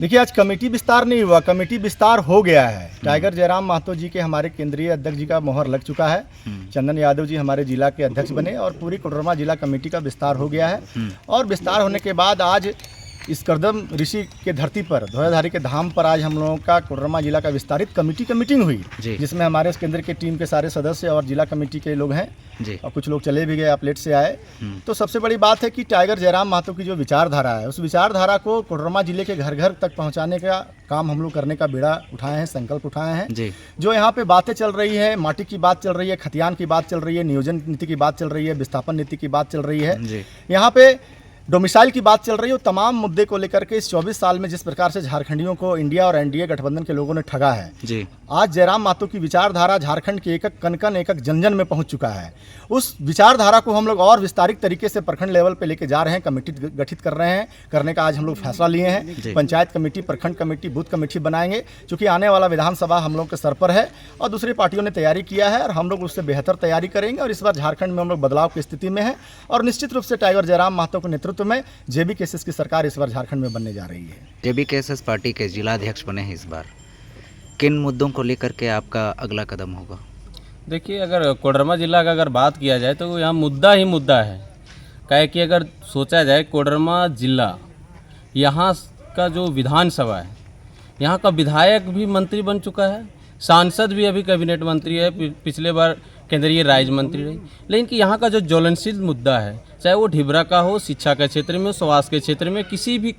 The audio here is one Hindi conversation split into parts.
देखिए, आज कमेटी विस्तार नहीं हुआ, कमेटी विस्तार हो गया है। टाइगर जयराम महतो जी के हमारे केंद्रीय अध्यक्ष जी का मोहर लग चुका है। चंदन यादव जी हमारे जिला के अध्यक्ष बने और पूरी कोडरमा जिला कमेटी का विस्तार हो गया है। और विस्तार होने के बाद आज इस करदम ऋषि के धरती पर, ध्वजाधारी के धाम पर आज हम लोगों का कोडरमा जिला का विस्तारित कमेटी की मीटिंग हुई, जिसमें हमारे केंद्र के टीम के सारे सदस्य और जिला कमेटी के लोग हैं और कुछ लोग चले भी गए, आप लेट से आए। तो सबसे बड़ी बात है कि टाइगर जयराम महतो की जो विचारधारा है, उस विचारधारा को कोडरमा जिले के घर घर तक पहुंचाने का काम हम लोग करने का बीड़ा उठाए हैं, संकल्प उठाए हैं। जो यहाँ पे बातें चल रही है, माटी की बात चल रही है, खतियान की बात चल रही है, नियोजन नीति की बात चल रही है, विस्थापन नीति की बात चल रही है, यहाँ पे डोमिसाइल की बात चल रही है, तमाम मुद्दे को लेकर के इस 24 साल में जिस प्रकार से झारखंडियों को इंडिया और एनडीए गठबंधन के लोगों ने ठगा है, आज जयराम महतो की विचारधारा झारखंड के एक एक कन-कन, एक एक जन-जन में पहुंच चुका है। उस विचारधारा को हम लोग और विस्तारित तरीके से प्रखंड लेवल पे लेके जा रहे हैं, कमेटी गठित कर रहे हैं, करने का आज हम लोग फैसला लिए हैं। पंचायत कमेटी, प्रखंड कमेटी, बूथ कमेटी बनाएंगे, क्योंकि आने वाला विधानसभा हम लोग के सर पर है और दूसरी पार्टियों ने तैयारी किया है और हम लोग उससे बेहतर तैयारी करेंगे। और इस बार झारखंड में हम लोग बदलाव की स्थिति में है और निश्चित रूप से टाइगर जयराम महतो के नेतृत्व में जेबी केसेस की सरकार इस बार झारखंड में बनने जा रही है। जेबी केसेस पार्टी के जिलाध्यक्ष बने हैं इस बार, किन मुद्दों को लेकर के आपका अगला कदम होगा? देखिए, अगर कोडरमा जिला का अगर बात किया जाए तो यहाँ मुद्दा ही मुद्दा है। काहे कि अगर सोचा जाए कोडरमा जिला, यहाँ का जो विधानसभा है, यहाँ का विधायक भी मंत्री बन चुका है, सांसद भी अभी कैबिनेट मंत्री है, पिछले बार केंद्रीय राज्य मंत्री रही। लेकिन कि यहाँ का जो ज्वलनशील मुद्दा है, चाहे वो ढिबरा का हो, शिक्षा के क्षेत्र में, स्वास्थ्य के क्षेत्र में, किसी भी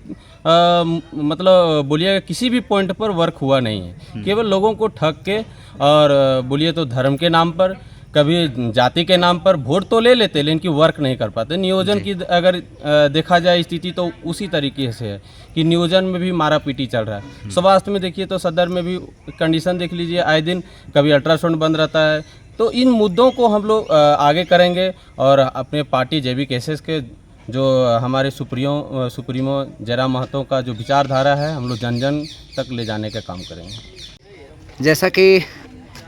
मतलब बोलिए किसी भी पॉइंट पर वर्क हुआ नहीं है। केवल लोगों को ठग के और बोलिए तो धर्म के नाम पर, कभी जाति के नाम पर वोट तो ले लेते, लेकिन कि वर्क नहीं कर पाते। नियोजन की अगर देखा जाए स्थिति तो उसी तरीके से है कि नियोजन में भी मारा पीटी चल रहा है। स्वास्थ्य में देखिए तो सदर में भी कंडीशन देख लीजिए, आए दिन कभी अल्ट्रासाउंड बंद रहता है। तो इन मुद्दों को हम लोग आगे करेंगे और अपने पार्टी जेबी केसेस के जो हमारे सुप्रीमो जयराम महतो का जो विचारधारा है, हम लोग जन जन तक ले जाने का काम करेंगे। जैसा कि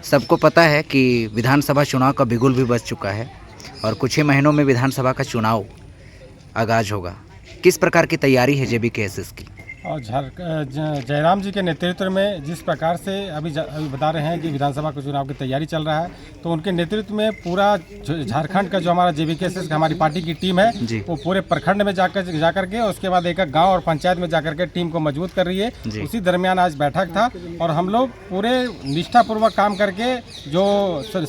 सबको पता है कि विधानसभा चुनाव का बिगुल भी बज चुका है और कुछ ही महीनों में विधानसभा का चुनाव आगाज होगा, किस प्रकार की तैयारी है जेबी केसेस की? और जयराम जी के नेतृत्व में जिस प्रकार से अभी बता रहे हैं कि विधानसभा के चुनाव की तैयारी चल रहा है, तो उनके नेतृत्व में पूरा झारखंड का जो हमारा जेबी केसेस का हमारी पार्टी की टीम है, वो पूरे प्रखंड में जाकर के उसके बाद एक गांव और पंचायत में जाकर के टीम को मजबूत कर रही है। उसी दरमियान आज बैठक था और हम लोग पूरे निष्ठापूर्वक काम करके जो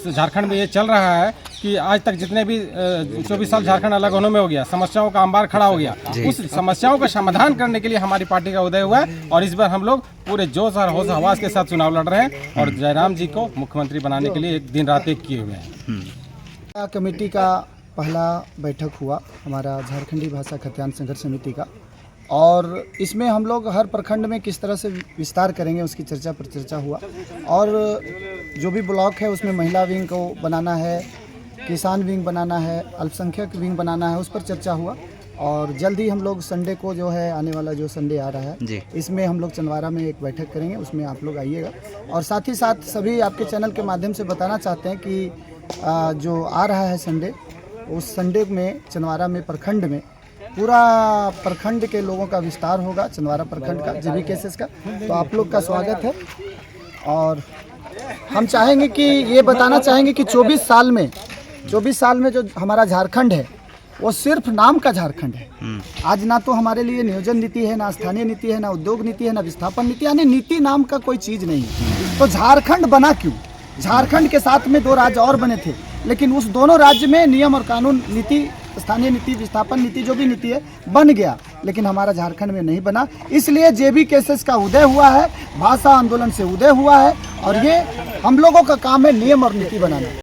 झारखंड में ये चल रहा है कि आज तक जितने भी 24 साल झारखंड अलग होने में हो गया, समस्याओं का अंबार खड़ा हो गया, उस समस्याओं का समाधान करने के लिए हमारी पार्टी का उदय हुआ है और इस बार हम लोग पूरे जोश और होश हवास के साथ चुनाव लड़ रहे हैं और जयराम जी को मुख्यमंत्री बनाने के लिए एक दिन रात एक किए हुए हैं। कमेटी का पहला बैठक हुआ हमारा झारखंडी भाषा खतियान संघर्ष समिति का, और इसमें हम लोग हर प्रखंड में किस तरह से विस्तार करेंगे उसकी चर्चा पर चर्चा हुआ। और जो भी ब्लॉक है उसमें महिला विंग को बनाना है, किसान विंग बनाना है, अल्पसंख्यक विंग बनाना है, उस पर चर्चा हुआ। और जल्द ही हम लोग संडे को जो है, आने वाला जो संडे आ रहा है, इसमें हम लोग चंदवारा में एक बैठक करेंगे, उसमें आप लोग आइएगा। और साथ ही साथ सभी आपके चैनल के माध्यम से बताना चाहते हैं कि जो आ रहा है संडे, उस संडे में चंदवारा में प्रखंड में पूरा प्रखंड के लोगों का विस्तार होगा, चंदवारा प्रखंड का जेबी केसेस का। तो आप लोग का स्वागत है। और हम चाहेंगे कि ये बताना चाहेंगे कि 24 साल में जो हमारा झारखंड है वो सिर्फ नाम का झारखंड है। आज ना तो हमारे लिए नियोजन नीति है, ना स्थानीय नीति है, ना उद्योग नीति है, ना विस्थापन नीति, यानी नीति नाम का कोई चीज़ नहीं है। तो झारखंड बना क्यों? झारखंड के साथ में 2 राज्य और बने थे, लेकिन उस दोनों राज्य में नियम और कानून नीति, स्थानीय नीति, विस्थापन नीति, जो भी नीति है बन गया, लेकिन हमारा झारखंड में नहीं बना। इसलिए जेबी केसेस का उदय हुआ है, भाषा आंदोलन से उदय हुआ है और ये हम लोगों का काम है नियम और नीति बनाना।